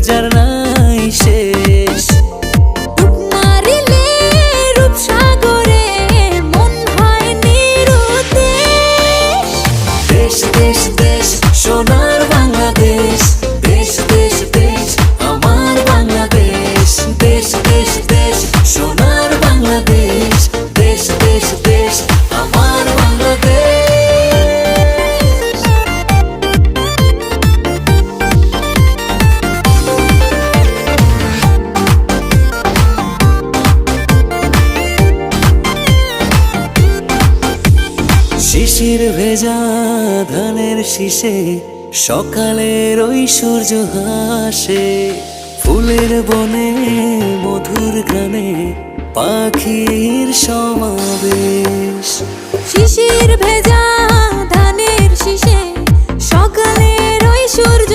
যার নাই শেষ। ডুব মারিলে রূপসাগরে মন হয় নিরুদ্দেশ। দেশ দেশ দেশ সোনার বাংলাদেশ, দেশ দেশ দেশ আমার বাংলাদেশ। দেশ দেশ দেশ সোনার বাংলাদেশ, দেশ দেশ দেশ আমার বাংলাদেশ। শিশির ভেজা ধানের শীষে সকালের ওই সূর্য হাসে। ফুলের বনে মধুর গানে পাখির সমাবেশ। শিশির ভেজা ধানের শীষে সকালের ওই সূর্য